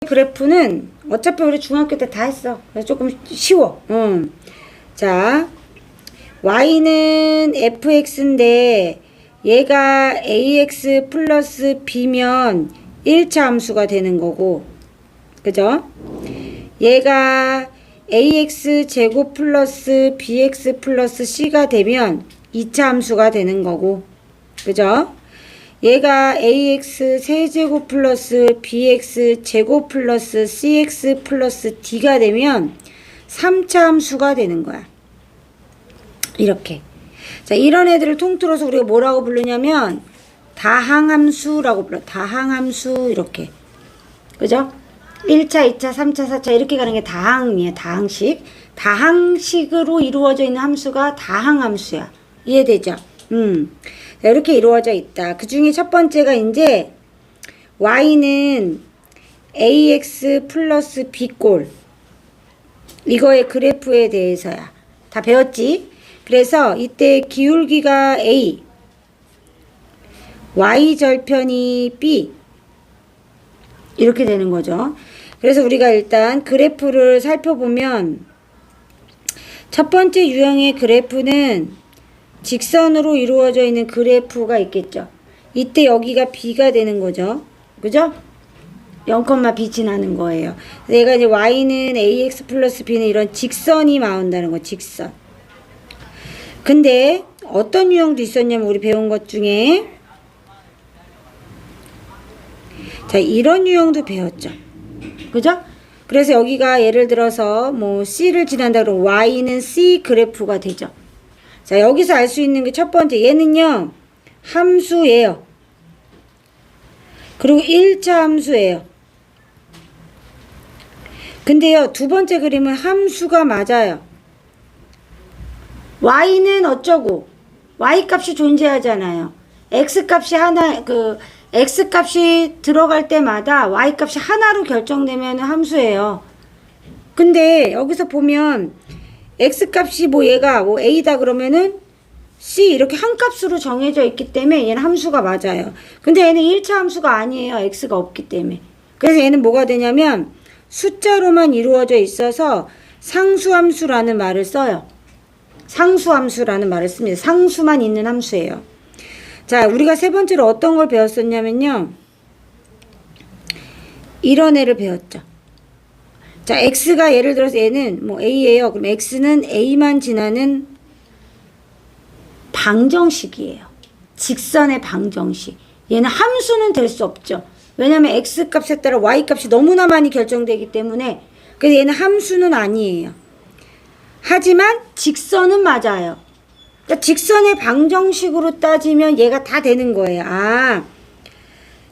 그래프는 어차피 우리 중학교 때 다 했어. 그래서 조금 쉬워. 자, y는 fx인데 얘가 ax 플러스 b면 1차 함수가 되는 거고, 그죠? 얘가 ax 제곱 플러스 bx 플러스 c가 되면 2차 함수가 되는 거고, 그죠? 얘가 ax 세제곱 플러스 bx 제곱 플러스 cx 플러스 d가 되면 3차 함수가 되는 거야. 이렇게. 자, 이런 애들을 통틀어서 우리가 뭐라고 부르냐면 다항함수라고 불러. 다항함수 이렇게. 그죠? 1차, 2차, 3차, 4차 이렇게 가는 게 다항이에요. 다항식. 다항식으로 이루어져 있는 함수가 다항함수야. 이해되죠? 자, 이렇게 이루어져 있다. 그 중에 첫 번째가 이제 y는 ax 플러스 b꼴. 이거의 그래프에 대해서야. 다 배웠지? 그래서 이때 기울기가 a, y절편이 b 이렇게 되는 거죠. 그래서 우리가 일단 그래프를 살펴보면 첫 번째 유형의 그래프는 직선으로 이루어져 있는 그래프가 있겠죠. 이때 여기가 b가 되는 거죠. 그죠? 0,b 지나는 거예요. 내가 이제 y는 ax 플러스 b는 이런 직선이 나온다는 거, 직선. 근데 어떤 유형도 있었냐면 우리 배운 것 중에 자, 이런 유형도 배웠죠. 그죠? 그래서 여기가 예를 들어서 뭐 c를 지난다 그러면 y는 c 그래프가 되죠. 자, 여기서 알 수 있는 게 첫 번째, 얘는요 함수예요. 그리고 1차 함수예요. 근데요 두 번째 그림은 함수가 맞아요. y는 어쩌고 y 값이 존재하잖아요. x 값이 하나, x 값이 들어갈 때마다 y 값이 하나로 결정되면 함수예요. 근데 여기서 보면 x 값이 뭐 얘가 뭐 a다 그러면은 c 이렇게 한 값으로 정해져 있기 때문에 얘는 함수가 맞아요. 근데 얘는 1차 함수가 아니에요. x가 없기 때문에. 그래서 얘는 뭐가 되냐면 숫자로만 이루어져 있어서 상수함수라는 말을 써요. 상수함수라는 말을 씁니다. 상수만 있는 함수예요. 자, 우리가 세 번째로 어떤 걸 배웠었냐면요. 이런 애를 배웠죠. 자, x가 예를 들어서 얘는 뭐 a예요. 그럼 x는 a만 지나는 방정식이에요. 직선의 방정식. 얘는 함수는 될 수 없죠. 왜냐면 x 값에 따라 y 값이 너무나 많이 결정되기 때문에. 그래서 얘는 함수는 아니에요. 하지만 직선은 맞아요. 그러니까 직선의 방정식으로 따지면 얘가 다 되는 거예요. 아,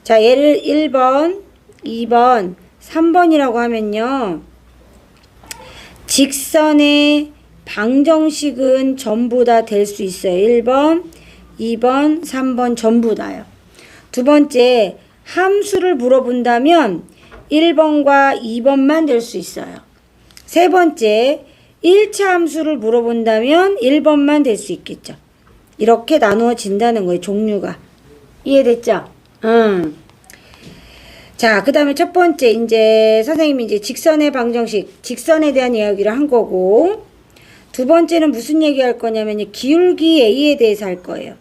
자, 얘를 1번, 2번, 3번이라고 하면요. 직선의 방정식은 전부 다 될 수 있어요. 1번, 2번, 3번 전부 다요. 두 번째, 함수를 물어본다면 1번과 2번만 될 수 있어요. 세 번째, 1차 함수를 물어본다면 1번만 될 수 있겠죠. 이렇게 나누어진다는 거예요. 종류가. 이해됐죠? 자, 그 다음에 첫 번째, 이제 선생님이 이제 직선의 방정식, 직선에 대한 이야기를 한 거고, 두 번째는 무슨 얘기 할 거냐면 기울기 A에 대해서 할 거예요.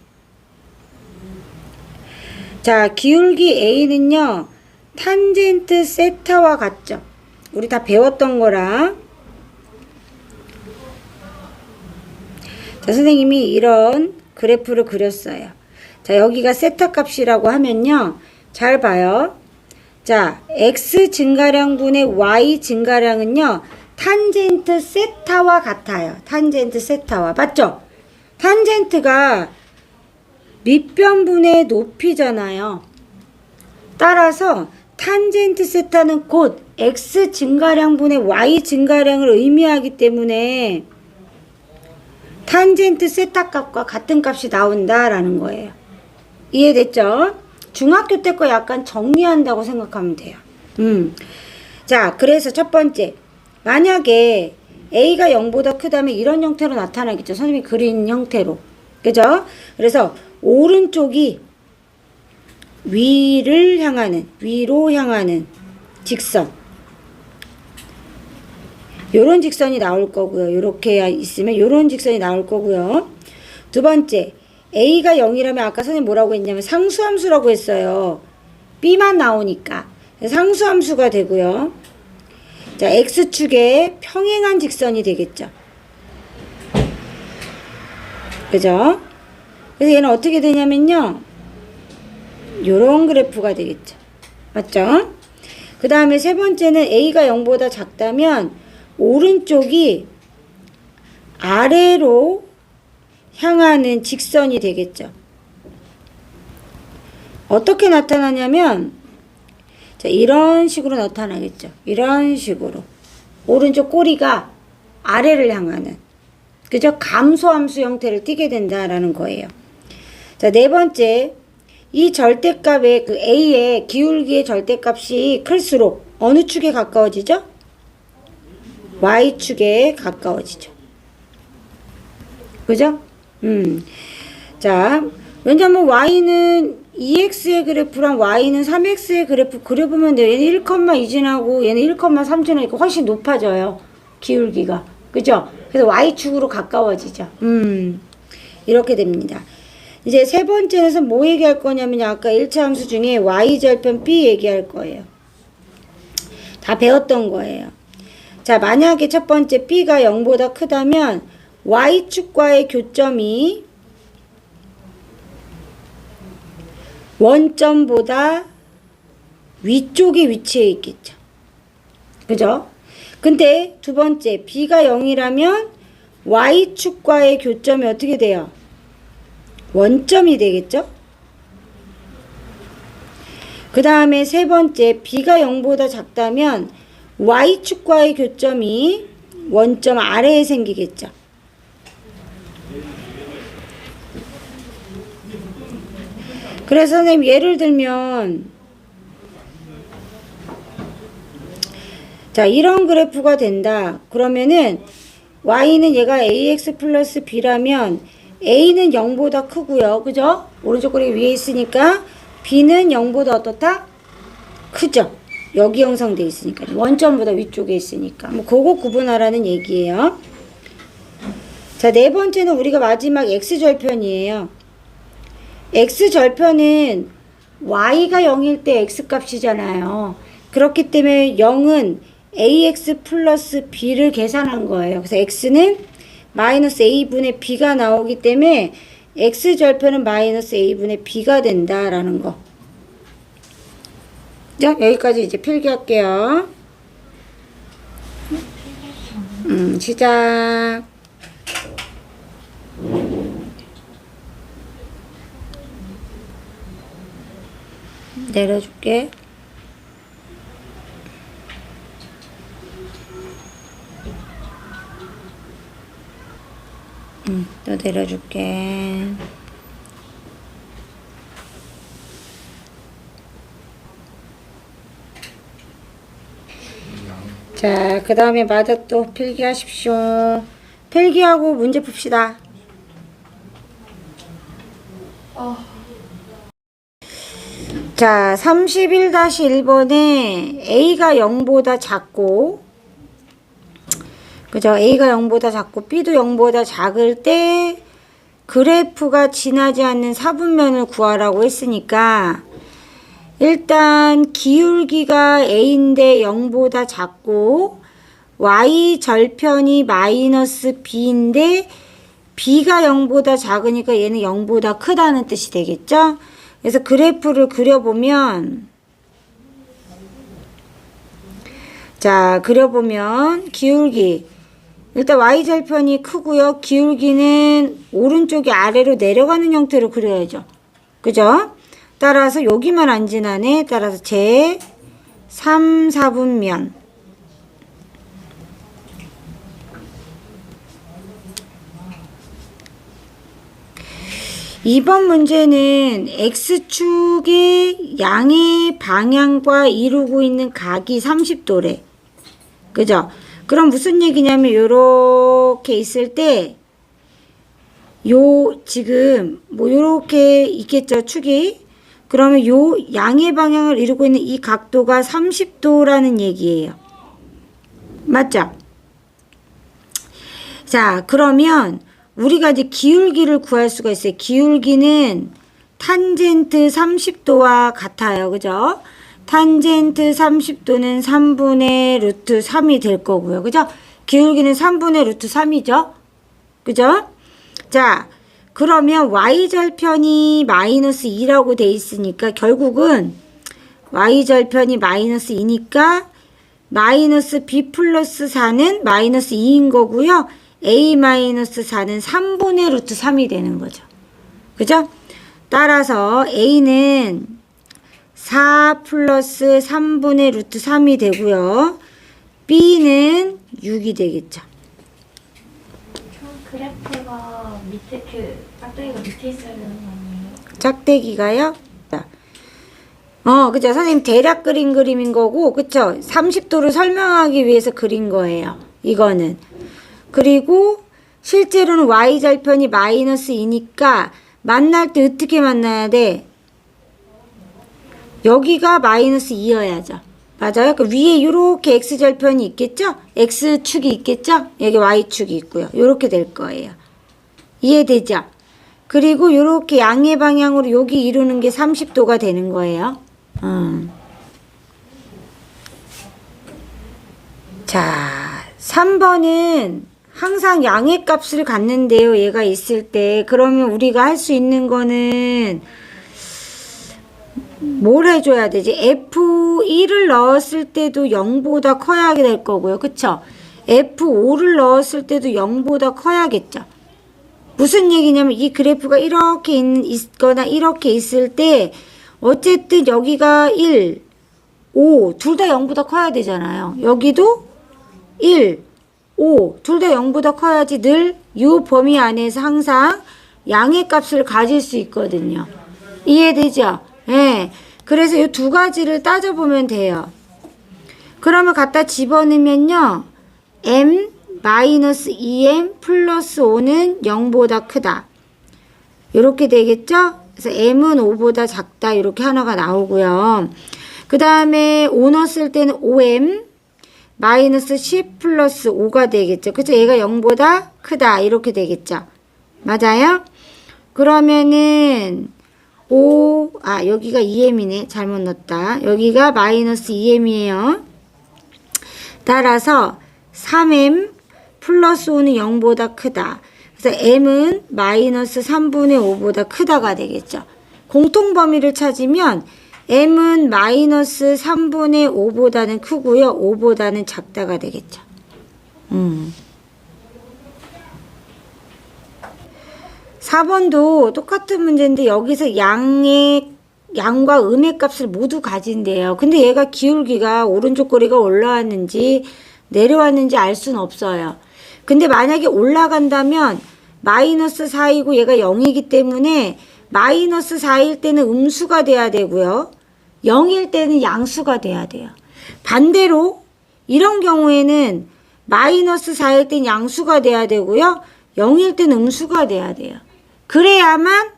자, 기울기 A는요, 탄젠트 세타와 같죠? 우리 다 배웠던 거라. 자, 선생님이 이런 그래프를 그렸어요. 자, 여기가 세타 값이라고 하면요. 잘 봐요. 자, x 증가량분의 y 증가량은요. 탄젠트 세타와 같아요. 탄젠트 세타와. 맞죠? 탄젠트가 밑변분의 높이잖아요. 따라서 탄젠트 세타는 곧 x 증가량분의 y 증가량을 의미하기 때문에 탄젠트 세타 값과 같은 값이 나온다라는 거예요. 이해됐죠? 중학교 때 거 약간 정리한다고 생각하면 돼요. 자, 그래서 첫 번째. 만약에 A가 0보다 크다면 이런 형태로 나타나겠죠. 선생님이 그린 형태로. 그죠? 그래서 오른쪽이 위로 향하는 직선. 요런 직선이 나올 거고요. 요렇게 있으면 요런 직선이 나올 거고요. 두 번째, A가 0이라면 아까 선생님 뭐라고 했냐면 상수함수라고 했어요. B만 나오니까. 상수함수가 되고요. 자, X축에 평행한 직선이 되겠죠. 그죠? 그래서 얘는 어떻게 되냐면요. 요런 그래프가 되겠죠. 맞죠? 그 다음에 세 번째는 A가 0보다 작다면 오른쪽이 아래로 향하는 직선이 되겠죠. 어떻게 나타나냐면 자, 이런 식으로 나타나겠죠. 이런 식으로 오른쪽 꼬리가 아래를 향하는 그죠? 감소함수 형태를 띠게 된다라는 거예요. 자, 네 번째, 이 절대값의 그 A의 기울기의 절대값이 클수록 어느 축에 가까워지죠? Y축에 가까워지죠. 그죠? 자, 왜냐면 Y는 2X의 그래프랑 Y는 3X의 그래프 그려보면 돼요. 얘는 1,2 지나고 얘는 1,3 지나니까 훨씬 높아져요. 기울기가. 그죠? 그래서 Y축으로 가까워지죠. 이렇게 됩니다. 이제 세 번째는 뭐 얘기할 거냐면 아까 1차 함수 중에 Y절편 B 얘기할 거예요. 다 배웠던 거예요. 자, 만약에 첫 번째 B가 0보다 크다면 Y축과의 교점이 원점보다 위쪽에 위치해 있겠죠. 그죠? 근데 두 번째 B가 0이라면 Y축과의 교점이 어떻게 돼요? 원점이 되겠죠? 그 다음에 세 번째 B가 0보다 작다면 Y축과의 교점이 원점 아래에 생기겠죠. 그래서 선생님 예를 들면 자, 이런 그래프가 된다. 그러면은 Y는 얘가 AX 플러스 B라면 A는 0보다 크고요. 그죠? 오른쪽 꼬리 위에 있으니까 B는 0보다 어떻다? 크죠? 여기 형성되어 있으니까. 원점보다 위쪽에 있으니까. 뭐 그거 구분하라는 얘기예요. 자, 네 번째는 우리가 마지막 X절편이에요. X절편은 Y가 0일 때 X값이잖아요. 그렇기 때문에 0은 AX 플러스 B를 계산한 거예요. 그래서 X는 마이너스 A분의 B가 나오기 때문에 X절편은 마이너스 A분의 B가 된다라는 거. 자, 여기까지 이제 필기할게요. 시작. 내려줄게. 또 내려줄게. 자, 그 다음에 마저 또 필기하십시오. 필기하고 문제 풉시다. 자, 31-1번에 A가 0보다 작고, 그죠? A가 0보다 작고, B도 0보다 작을 때, 그래프가 지나지 않는 사분면을 구하라고 했으니까, 일단, 기울기가 A인데 0보다 작고, Y 절편이 마이너스 B인데, B가 0보다 작으니까 얘는 0보다 크다는 뜻이 되겠죠? 그래서 그래프를 그려보면 자, 그려보면 기울기 일단 Y절편이 크고요. 기울기는 오른쪽이 아래로 내려가는 형태로 그려야죠. 그죠? 따라서 여기만 안 지나네. 따라서 제 3, 4분면 2번 문제는 X축의 양의 방향과 이루고 있는 각이 30도래. 그죠? 그럼 무슨 얘기냐면 요렇게 있을 때 요 지금 뭐 요렇게 있겠죠, 축이. 그러면 요 양의 방향을 이루고 있는 이 각도가 30도라는 얘기예요. 맞죠? 자, 그러면 우리가 이제 기울기를 구할 수가 있어요. 기울기는 탄젠트 30도와 같아요. 그죠? 탄젠트 30도는 3분의 루트 3이 될 거고요. 그죠? 기울기는 3분의 루트 3이죠. 그죠? 자, 그러면 y절편이 마이너스 2라고 돼 있으니까 결국은 y절편이 마이너스 2니까 마이너스 b 플러스 4는 마이너스 2인 거고요. a 마이너스 4는 3분의 루트 3이 되는 거죠. 그죠? 따라서 a는 4 플러스 3분의 루트 3이 되고요. b는 6이 되겠죠. 그래프가 밑에 짝대기가 밑에 있어야 되는 거 아니에요? 짝대기가요? 그죠. 선생님 대략 그린 그림인 거고, 그쵸. 30도를 설명하기 위해서 그린 거예요. 이거는. 그리고 실제로는 y절편이 마이너스 2니까 만날 때 어떻게 만나야 돼? 여기가 마이너스 2여야죠. 맞아요. 그 위에 이렇게 x절편이 있겠죠? x축이 있겠죠? 여기 y축이 있고요. 이렇게 될 거예요. 이해되죠? 그리고 이렇게 양의 방향으로 여기 이루는 게 30도가 되는 거예요. 자, 3번은 항상 양의 값을 갖는데요. 얘가 있을 때. 그러면 우리가 할 수 있는 거는 뭘 해줘야 되지? F1을 넣었을 때도 0보다 커야 될 거고요. 그쵸? F5를 넣었을 때도 0보다 커야겠죠. 무슨 얘기냐면 이 그래프가 이렇게 있거나 이렇게 있을 때 어쨌든 여기가 1, 5 둘 다 0보다 커야 되잖아요. 여기도 1, 5 둘 다 0보다 커야지 늘 이 범위 안에서 항상 양의 값을 가질 수 있거든요. 이해되죠? 네. 그래서 이 두 가지를 따져보면 돼요. 그러면 갖다 집어넣으면요. m 마이너스 2m 플러스 5는 0보다 크다. 이렇게 되겠죠? 그래서 m은 5보다 작다. 이렇게 하나가 나오고요. 그 다음에 5 넣었을 때는 5m 마이너스 10 플러스 5가 되겠죠. 그죠? 얘가 0보다 크다. 이렇게 되겠죠. 맞아요? 그러면은 여기가 2m이네. 잘못 넣었다. 여기가 마이너스 2m이에요. 따라서 3m 플러스 5는 0보다 크다. 그래서 m은 마이너스 3분의 5보다 크다가 되겠죠. 공통범위를 찾으면 m은 마이너스 3분의 5보다는 크고요. 5보다는 작다가 되겠죠. 4번도 똑같은 문제인데 여기서 양과 음의 값을 모두 가진대요. 근데 얘가 기울기가 오른쪽 꼬리가 올라왔는지 내려왔는지 알 수는 없어요. 근데 만약에 올라간다면 마이너스 4이고 얘가 0이기 때문에 마이너스 4일 때는 음수가 돼야 되고요. 0일 때는 양수가 돼야 돼요. 반대로 이런 경우에는 마이너스 4일 때는 양수가 돼야 되고요. 0일 때는 음수가 돼야 돼요. 그래야만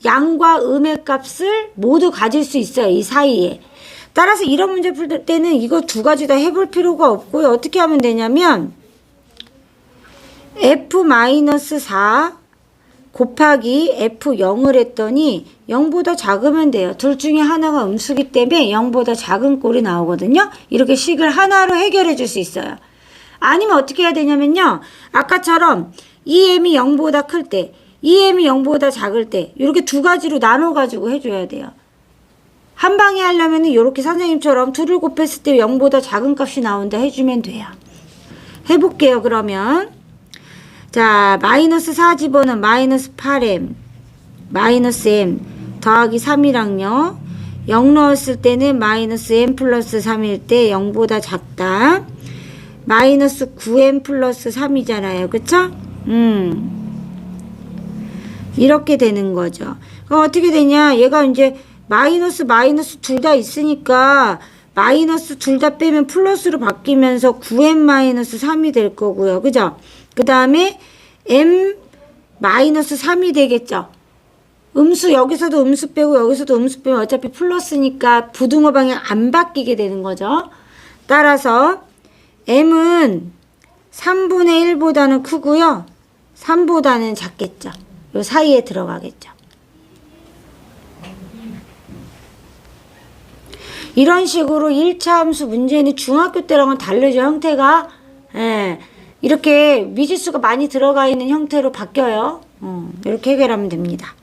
양과 음의 값을 모두 가질 수 있어요. 이 사이에. 따라서 이런 문제 풀 때는 이거 두 가지 다 해볼 필요가 없고요. 어떻게 하면 되냐면 f-4 곱하기 f0을 했더니 0보다 작으면 돼요. 둘 중에 하나가 음수기 때문에 0보다 작은 꼴이 나오거든요. 이렇게 식을 하나로 해결해 줄 수 있어요. 아니면 어떻게 해야 되냐면요. 아까처럼 2m이 0보다 클 때, 2m이 0보다 작을 때 이렇게 두 가지로 나눠가지고 해줘야 돼요. 한 방에 하려면 이렇게 선생님처럼 둘을 곱했을 때 0보다 작은 값이 나온다 해주면 돼요. 해볼게요. 그러면 자, 마이너스 4 집어는 마이너스 8m 마이너스 m 더하기 3이랑요. 0 넣었을 때는 마이너스 m 플러스 3일 때 0보다 작다. 마이너스 9m 플러스 3이잖아요. 그쵸? 이렇게 되는 거죠. 그럼 어떻게 되냐? 얘가 이제 마이너스 둘 다 있으니까 마이너스 둘 다 빼면 플러스로 바뀌면서 9m 마이너스 3이 될 거고요. 그죠? 그 다음에 m 마이너스 3이 되겠죠. 음수 여기서도 음수 빼고 여기서도 음수 빼면 어차피 플러스니까 부등호 방향 안 바뀌게 되는 거죠. 따라서 m은 3분의 1보다는 크고요. 3보다는 작겠죠. 요 사이에 들어가겠죠. 이런 식으로 1차 함수 문제는 중학교 때랑은 다르죠. 형태가. 예, 이렇게 미지수가 많이 들어가 있는 형태로 바뀌어요. 이렇게 해결하면 됩니다.